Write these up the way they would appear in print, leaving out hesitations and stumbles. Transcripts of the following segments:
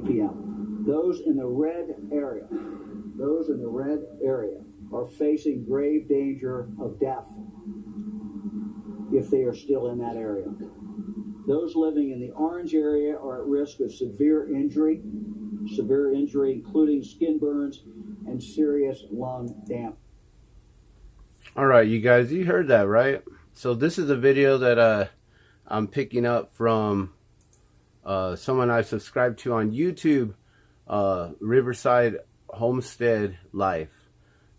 p.m. Those in the red area, are facing grave danger of death if they are still in that area. Those living in the orange area are at risk of severe injury, including skin burns and serious lung damage. All right, you guys, you heard that, right? So this is a video that I'm picking up from someone I subscribed to on YouTube, Riverside Homestead Life.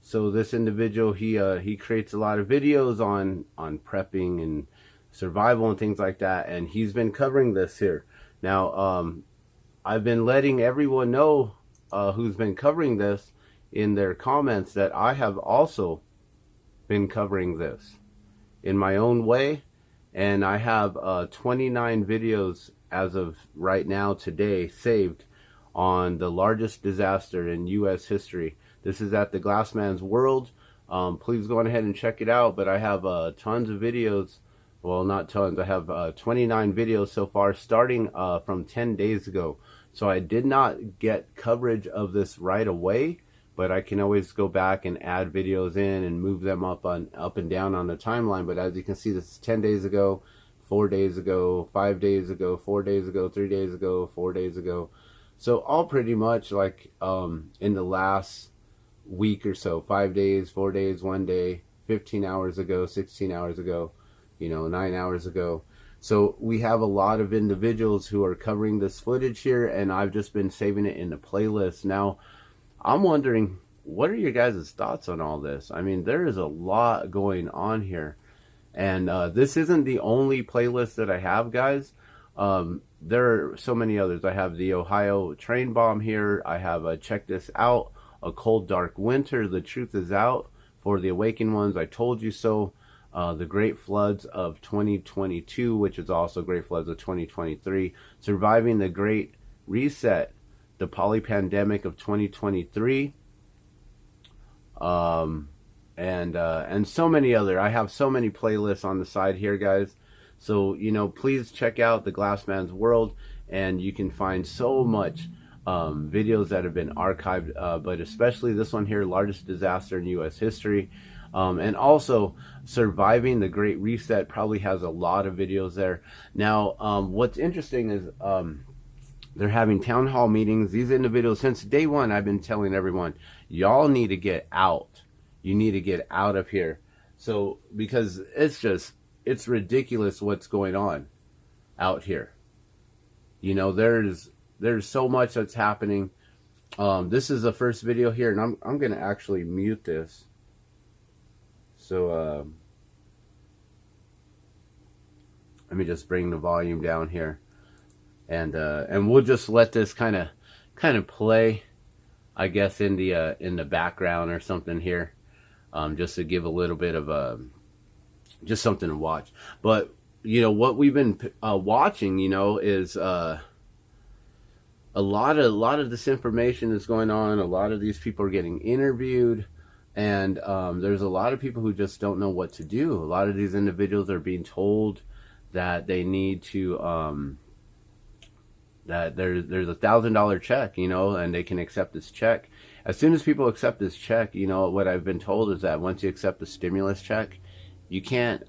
So this individual, he creates a lot of videos on prepping and survival and things like that, and he's been covering this here. Now, I've been letting everyone know who's been covering this in their comments that I have also been covering this in my own way, and I have 29 videos as of right now today saved on the largest disaster in U.S. history. This is at the Glassman's World. Please go on ahead and check it out. But I have tons of videos. Well, not tons. I have 29 videos so far, starting from 10 days ago. So I did not get coverage of this right away, but I can always go back and add videos in and move them up and down on the timeline. But as you can see, this is 10 days ago, 4 days ago, 5 days ago, 4 days ago, 3 days ago, 4 days ago. So all pretty much like in the last week or so, 5 days, 4 days, 1 day, 15 hours ago, 16 hours ago, 9 hours ago. So we have a lot of individuals who are covering this footage here, and I've just been saving it in the playlist. Now, I'm wondering, what are your guys' thoughts on all this? I mean, there is a lot going on here. And this isn't the only playlist that I have, guys. There are so many others. I have the Ohio train bomb here. I have Check This Out, A Cold Dark Winter, The Truth Is Out, For the Awakened Ones, I Told You So, the Great Floods of 2022, which is also Great Floods of 2023, Surviving the Great Reset, the Polypandemic of 2023, and so many other. I have so many playlists on the side here, guys. So, please check out the Glassman's World, and you can find so much videos that have been archived, but especially this one here, largest disaster in U.S. history. And also, Surviving the Great Reset probably has a lot of videos there. Now, what's interesting is they're having town hall meetings. These individuals, since day one, I've been telling everyone, y'all need to get out. You need to get out of here. So, because it's ridiculous what's going on out here. There's so much that's happening. This is the first video here, and I'm going to actually mute this. So, let me just bring the volume down here, and we'll just let this kind of play, I guess, in the background or something here, just to give a little bit of just something to watch. But what we've been watching, is a lot of this information is going on. A lot of these people are getting interviewed. And there's a lot of people who just don't know what to do. A lot of these individuals are being told that they need to, that there's $1,000 check, and they can accept this check. As soon as people accept this check, what I've been told is that once you accept the stimulus check, you can't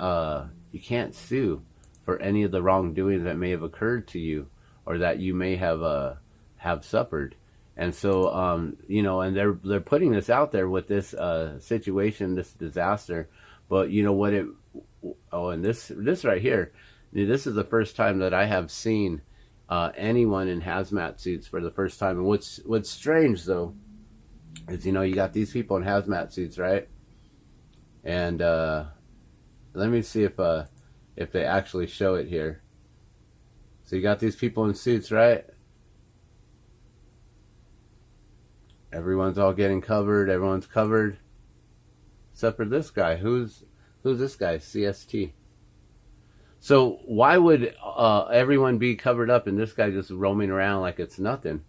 sue for any of the wrongdoings that may have occurred to you or that you may have suffered. And so, and they're putting this out there with this situation, this disaster. But and this right here, this is the first time that I have seen anyone in hazmat suits for the first time. And what's strange though is you got these people in hazmat suits, right? And let me see if they actually show it here. So you got these people in suits, right? Everyone's all getting covered. Everyone's covered, except for this guy. Who's this guy? CST. So why would everyone be covered up and this guy just roaming around like it's nothing?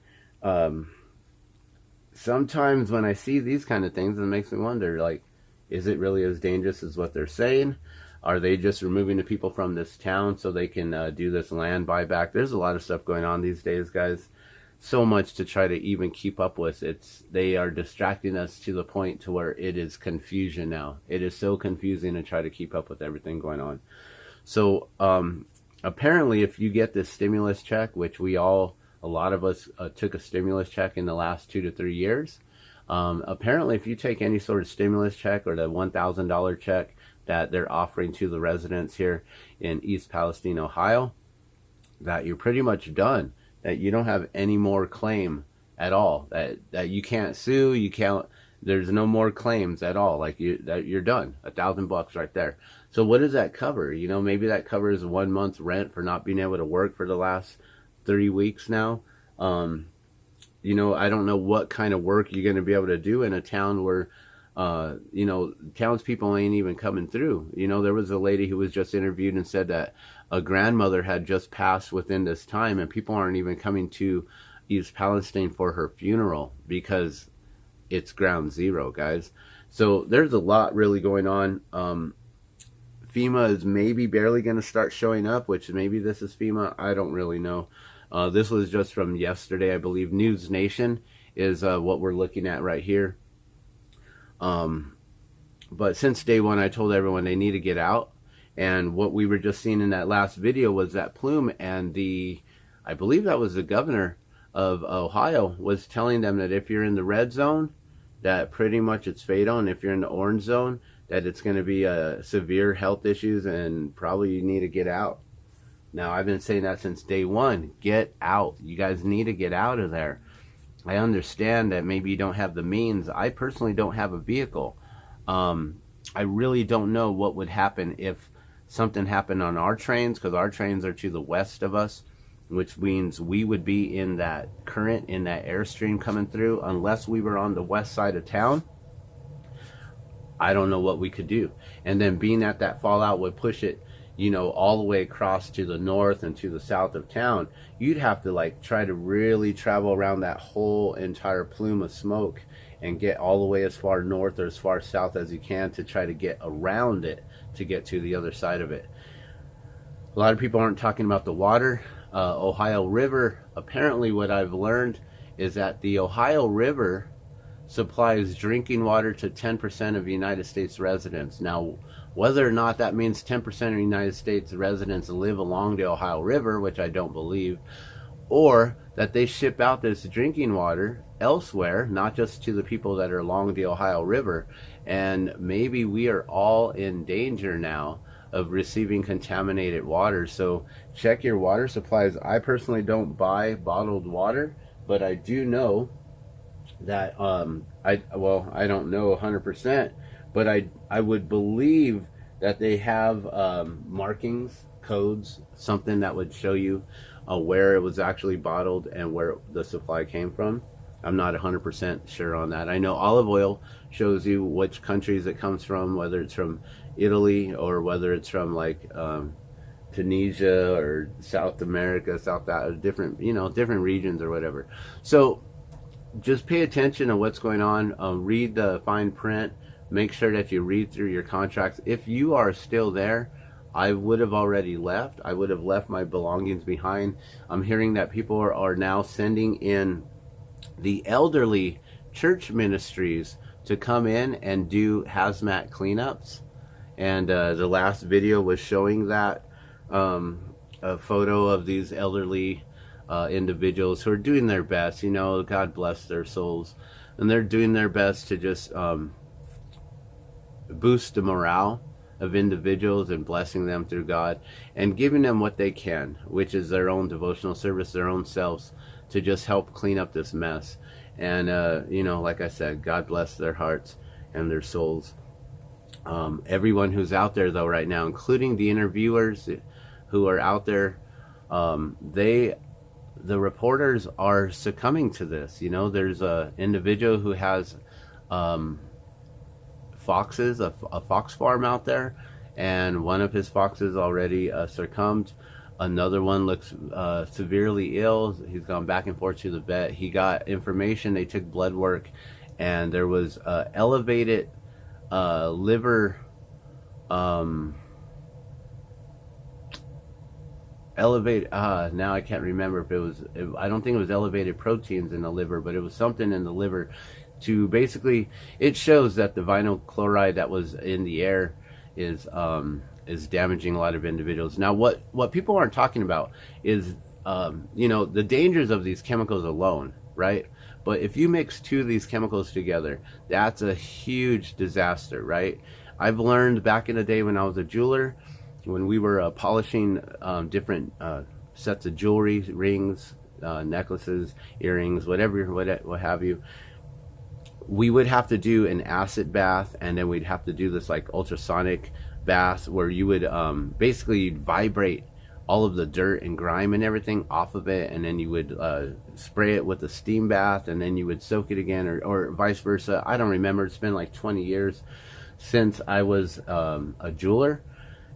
Sometimes when I see these kind of things, it makes me wonder, like, is it really as dangerous as what they're saying? Are they just removing the people from this town so they can do this land buyback? There's a lot of stuff going on these days, guys. so much to try to even keep up with. They are distracting us to the point to where it is confusion now. It is so confusing to try to keep up with everything going on. So apparently, if you get this stimulus check, which a lot of us took a stimulus check in the last 2 to 3 years. Apparently, if you take any sort of stimulus check or the $1,000 check that they're offering to the residents here in East Palestine, Ohio, that you're pretty much done, that you don't have any more claim at all, that you can't sue, there's no more claims at all, that you're done. $1,000 right there. So what does that cover? Maybe that covers 1 month's rent for not being able to work for the last 3 weeks now. I don't know what kind of work you're going to be able to do in a town where, townspeople ain't even coming through. There was a lady who was just interviewed and said that a grandmother had just passed within this time, and people aren't even coming to East Palestine for her funeral because it's ground zero, guys. So there's a lot really going on. FEMA is maybe barely going to start showing up, which maybe this is FEMA. I don't really know. This was just from yesterday, I believe. News Nation is what we're looking at right here. But since day one, I told everyone they need to get out. And what we were just seeing in that last video was that Plume and I believe that was the governor of Ohio, was telling them that if you're in the red zone, that pretty much it's fatal. And if you're in the orange zone, that it's going to be severe health issues and probably you need to get out. Now, I've been saying that since day one. Get out. You guys need to get out of there. I understand that maybe you don't have the means. I personally don't have a vehicle. I really don't know what would happen if something happened on our trains, because our trains are to the west of us, which means we would be in that current, in that airstream coming through. Unless we were on the west side of town, I don't know what we could do. And then being that that fallout would push it, all the way across to the north and to the south of town, you'd have to try to really travel around that whole entire plume of smoke and get all the way as far north or as far south as you can to try to get around it to get to the other side of it. A lot of people aren't talking about the water. Ohio River, apparently what I've learned is that the Ohio River supplies drinking water to 10% of United States residents. Now, whether or not that means 10% of United States residents live along the Ohio River, which I don't believe, or that they ship out this drinking water elsewhere, not just to the people that are along the Ohio River, and maybe we are all in danger now of receiving contaminated water. So check your water supplies. I personally don't buy bottled water, but I do know that I don't know 100%, but I would believe that they have markings, codes, something that would show you where it was actually bottled and where the supply came from. I'm not 100% sure on that. I know olive oil shows you which countries it comes from, whether it's from Italy or whether it's from Tunisia or South America, different different regions or whatever. So just pay attention to what's going on. Read the fine print. Make sure that you read through your contracts. If you are still there, I would have already left. I would have left my belongings behind. I'm hearing that people are now sending in the elderly church ministries to come in and do hazmat cleanups. And the last video was showing that a photo of these elderly individuals who are doing their best. God bless their souls. And they're doing their best to just boost the morale of individuals and blessing them through God and giving them what they can, which is their own devotional service, their own selves, to just help clean up this mess. And like I said, God bless their hearts and their souls. Everyone who's out there though right now, including the interviewers who are out there, the reporters are succumbing to this. There's a individual who has foxes, a fox farm out there, and one of his foxes already succumbed. Another one looks severely ill. He's gone back and forth to the vet. He got information. They took blood work, and there was elevated liver elevated, now I can't remember if it was, I don't think it was elevated proteins in the liver, but it was something in the liver to basically, it shows that the vinyl chloride that was in the air is damaging a lot of individuals. Now, what people aren't talking about is, you know, the dangers of these chemicals alone, right? But if you mix two of these chemicals together, that's a huge disaster, right? I've learned back in the day when I was a jeweler, when we were polishing different sets of jewelry, rings, necklaces, earrings, whatever, what have you, we would have to do an acid bath, and then we'd have to do this like ultrasonic bath where you would basically vibrate all of the dirt and grime and everything off of it, and then you would spray it with a steam bath, and then you would soak it again, or vice versa. I don't remember. It's been like 20 years since I was a jeweler,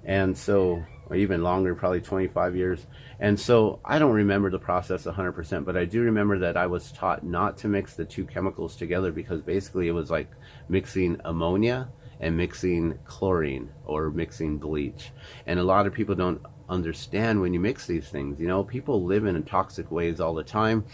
and so, or even longer, probably 25 years. And so I don't remember the process 100%, but I do remember that I was taught not to mix the two chemicals together, because basically it was like mixing ammonia and mixing chlorine or mixing bleach. And a lot of people don't understand when you mix these things. You know, people live in toxic ways all the time.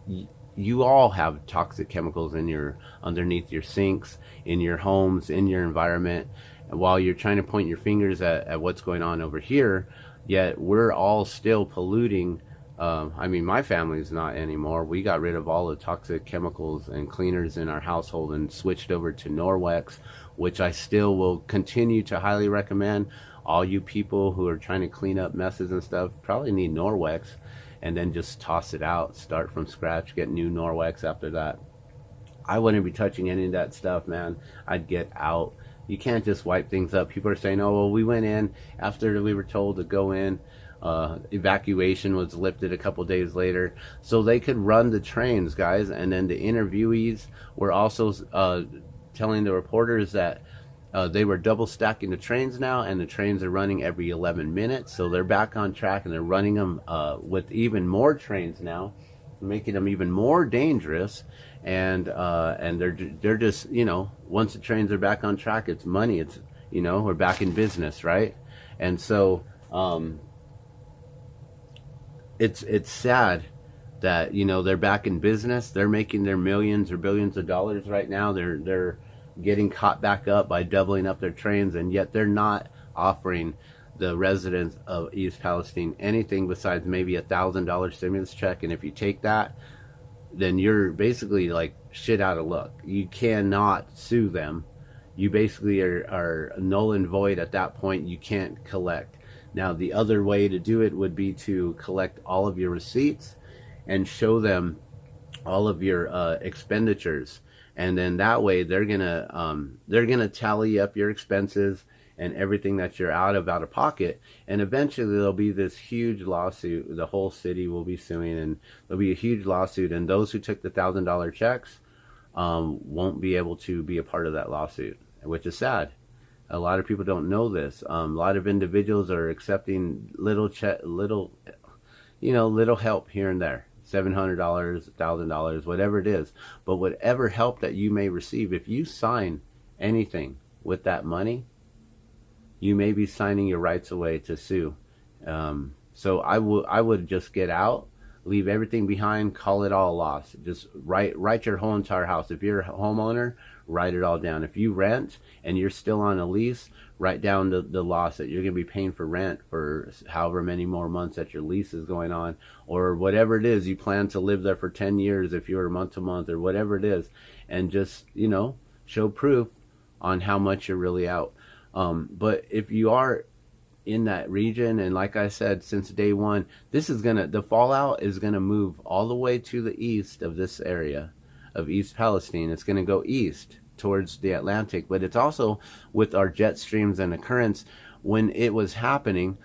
You all have toxic chemicals in your, underneath your sinks, in your homes, in your environment. And while you're trying to point your fingers at what's going on over here, yet we're all still polluting. I mean, my family's not anymore. We got rid of all the toxic chemicals and cleaners in our household and switched over to Norwex, which I still will continue to highly recommend. All you people who are trying to clean up messes and stuff probably need Norwex, and then just toss it out, start from scratch, get new Norwex after that. I wouldn't be touching any of that stuff, man. I'd get out. You can't just wipe things up. People are saying, oh, well, we went in after we were told to go in. Evacuation was lifted a couple days later, so they could run the trains, guys. And then the interviewees were also telling the reporters that they were double stacking the trains now, and the trains are running every 11 minutes. So they're back on track, and they're running them with even more trains now, making them even more dangerous. And they're just, you know, once the trains are back on track, it's money. It's, you know, we're back in business, right? And so it's sad that, you know, they're back in business. They're making their millions or billions of dollars right now. They're getting caught back up by doubling up their trains, and yet they're not offering the residents of East Palestine anything besides maybe $1,000 stimulus check. And if you take that, then you're basically like shit out of luck. You cannot sue them. You basically are null and void at that point. You can't collect. Now, the other way to do it would be to collect all of your receipts and show them all of your expenditures, and then that way they're gonna tally up your expenses and everything that you're out of pocket, and eventually there'll be this huge lawsuit. The whole city will be suing, and there'll be a huge lawsuit, and those who took the $1,000 checks won't be able to be a part of that lawsuit, which is sad. A lot of people don't know this. A lot of individuals are accepting little help here and there. $700, $1,000, whatever it is. But whatever help that you may receive, if you sign anything with that money, you may be signing your rights away to sue. So I would just get out, leave everything behind, call it all a loss. Just write your whole entire house. If you're a homeowner, write it all down. If you rent and you're still on a lease, write down the loss that you're going to be paying for rent for however many more months that your lease is going on, or whatever it is. You plan to live there for 10 years if you're month to month, or whatever it is, and just, you know, show proof on how much you're really out. But if you are in that region, and like I said, since day one, the fallout is gonna move all the way to the east of this area of East Palestine. It's gonna go east towards the Atlantic, but it's also with our jet streams and the currents. When it was happening,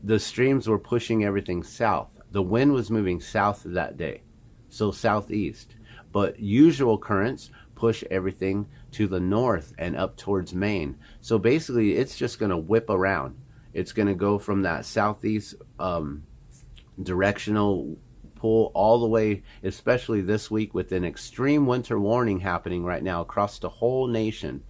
the streams were pushing everything south. The wind was moving south that day, so southeast. But usual currents push everything to the north and up towards Maine. So basically, it's just going to whip around. It's going to go from that southeast directional pull all the way, especially this week with an extreme winter warning happening right now across the whole nation.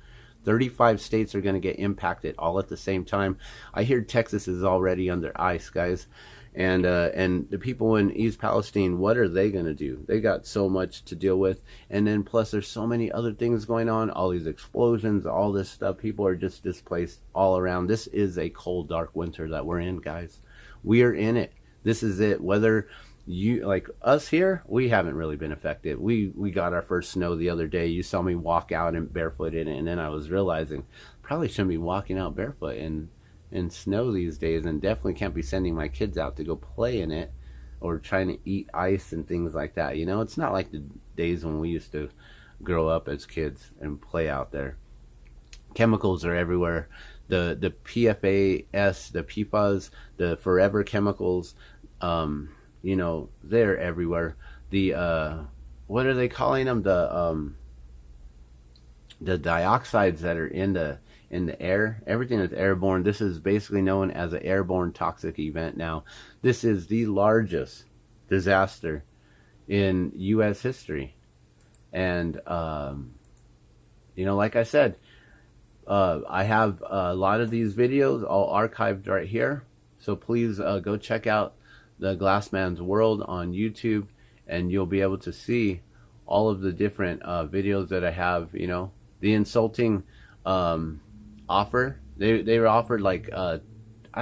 35 states are going to get impacted all at the same time. I hear Texas is already under ice, guys. And the people in East Palestine, what are they going to do? They got so much to deal with. And then plus there's so many other things going on, all these explosions, all this stuff. People are just displaced all around. This is a cold, dark winter that we're in, guys. We are in it. This is it. Whether you, like us here, we haven't really been affected. We got our first snow the other day. You saw me walk out and barefoot in it, and then I was realizing probably shouldn't be walking out barefoot in snow these days, and definitely can't be sending my kids out to go play in it or trying to eat ice and things like that. You know, it's not like the days when we used to grow up as kids and play out there. Chemicals are everywhere. The PFAS, the PFAS, the forever chemicals, you know, they're everywhere. The what are they calling them? The dioxides that are in the air, everything that's airborne. This is basically known as an airborne toxic event now. This is the largest disaster in U.S. history. And, you know, like I said, I have a lot of these videos all archived right here. So please go check out The Glassman's World on YouTube, and you'll be able to see all of the different videos that I have. You know, the insulting offer. They were offered like I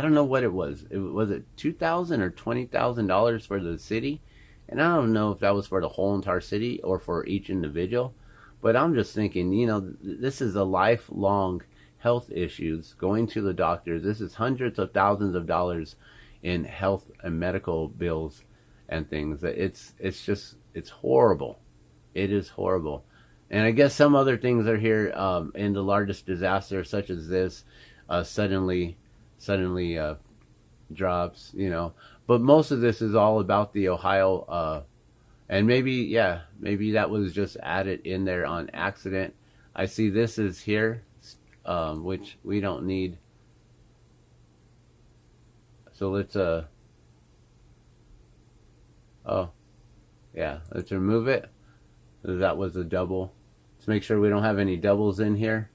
don't know what it was. Was it $2,000 or $20,000 for the city? And I don't know if that was for the whole entire city or for each individual. But I'm just thinking, you know, this is a lifelong health issues, going to the doctors. This is hundreds of thousands of dollars in health and medical bills and things. It's horrible. It is horrible. And I guess some other things are here in the largest disaster, such as this, suddenly drops, you know. But most of this is all about the Ohio, and maybe that was just added in there on accident. I see this is here, which we don't need. So let's, let's remove it. That was a double. Let's make sure we don't have any doubles in here.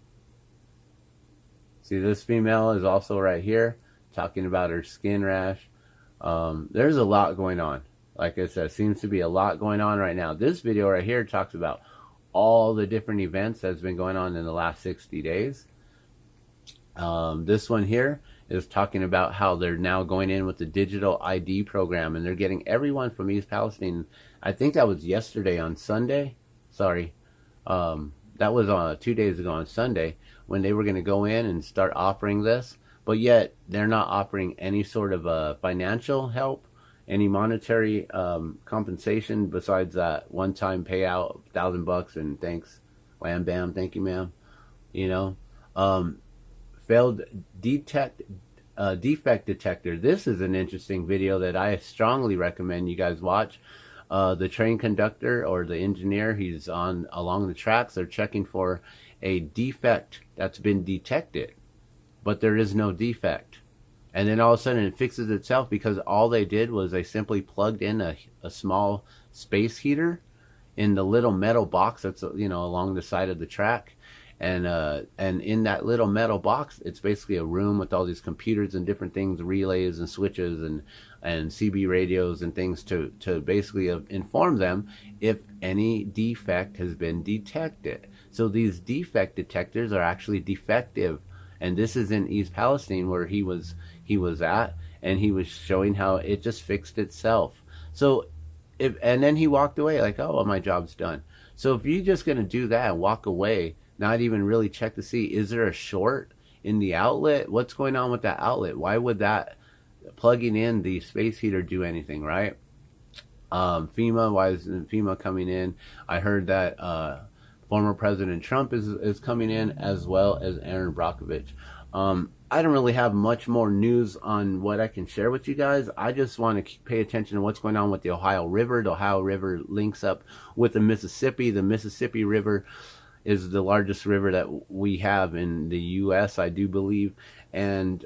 See, this female is also right here, talking about her skin rash. There's a lot going on. Like I said, seems to be a lot going on right now. This video right here talks about all the different events that's been going on in the last 60 days. This one here is talking about how they're now going in with the digital ID program, and they're getting everyone from East Palestine. I think that was yesterday on Sunday. Sorry. That was 2 days ago on Sunday when they were going to go in and start offering this. But yet they're not offering any sort of financial help, any monetary compensation besides that one-time payout, $1,000 and thanks, wham bam, thank you ma'am. You know, failed defect detector. This is an interesting video that I strongly recommend you guys watch. The train conductor or the engineer, he's on along the tracks. They're checking for a defect that's been detected, but there is no defect. And then all of a sudden it fixes itself because all they did was they simply plugged in a small space heater in the little metal box that's, you know, along the side of the track. And in that little metal box, it's basically a room with all these computers and different things, relays and switches and CB radios and things to basically inform them if any defect has been detected. So these defect detectors are actually defective. And this is in East Palestine where he was at, and he was showing how it just fixed itself. So and then he walked away like, oh, well, my job's done. So if you're just going to do that and walk away, not even really check to see, is there a short in the outlet? What's going on with that outlet? Why would that plugging in the space heater do anything, right? FEMA, why isn't FEMA coming in? I heard that former President Trump is coming in, as well as Aaron Brockovich. I don't really have much more news on what I can share with you guys. I just want to pay attention to what's going on with the Ohio River. The Ohio River links up with the Mississippi. The Mississippi River is the largest river that we have in the U.S., I do believe. And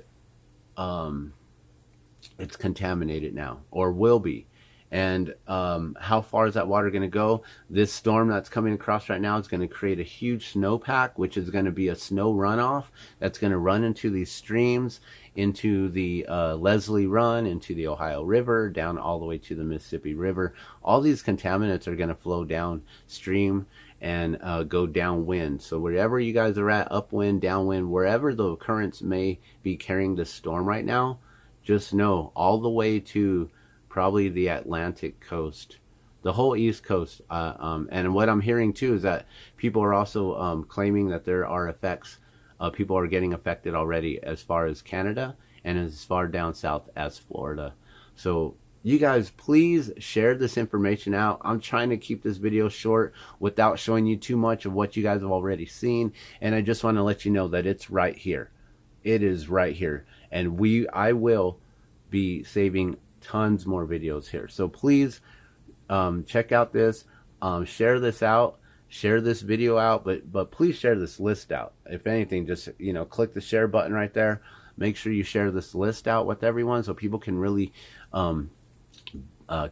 it's contaminated now, or will be. And how far is that water going to go? This storm that's coming across right now is going to create a huge snowpack, which is going to be a snow runoff that's going to run into these streams into the Leslie Run, into the Ohio River, down all the way to the Mississippi River. All these contaminants are going to flow downstream and go downwind. So wherever you guys are at, upwind, downwind, wherever the currents may be carrying the storm right now, just know all the way to probably the Atlantic coast, the whole East Coast. And what I'm hearing too is that people are also claiming that there are effects. People are getting affected already as far as Canada and as far down south as Florida. So you guys, please share this information out. I'm trying to keep this video short without showing you too much of what you guys have already seen. And I just want to let you know that it's right here. It is right here. And I will be saving tons more videos here. So please check out this, share this out, share this video out, but please share this list out. If anything, just, you know, click the share button right there. Make sure you share this list out with everyone so people can really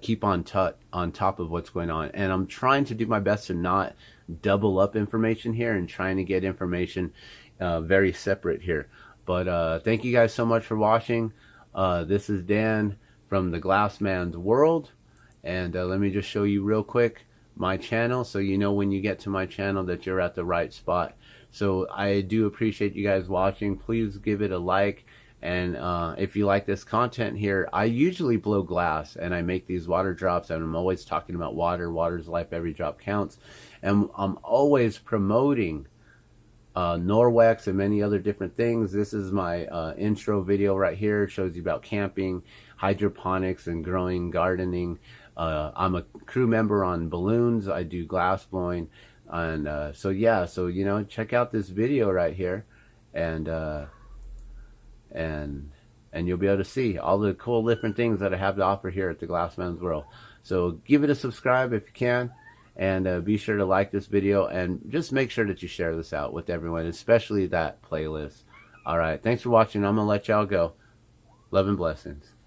keep on top of what's going on. And I'm trying to do my best to not double up information here and trying to get information very separate here. But thank you guys so much for watching. This is Dan from the Glassman's World. And let me just show you real quick my channel so you know when you get to my channel that you're at the right spot. So I do appreciate you guys watching. Please give it a like. And if you like this content here, I usually blow glass and I make these water drops, and I'm always talking about water. Water's life, every drop counts. And I'm always promoting Norwex and many other different things. This is my intro video right here. It shows you about camping, hydroponics, and growing gardening. I'm a crew member on balloons. I do glass blowing. And so yeah, so you know, check out this video right here, and you'll be able to see all the cool different things that I have to offer here at the Glassman's World. So give it a subscribe if you can, and be sure to like this video, and just make sure that you share this out with everyone, especially that playlist. All right, thanks for watching. I'm gonna let y'all go. Love and blessings.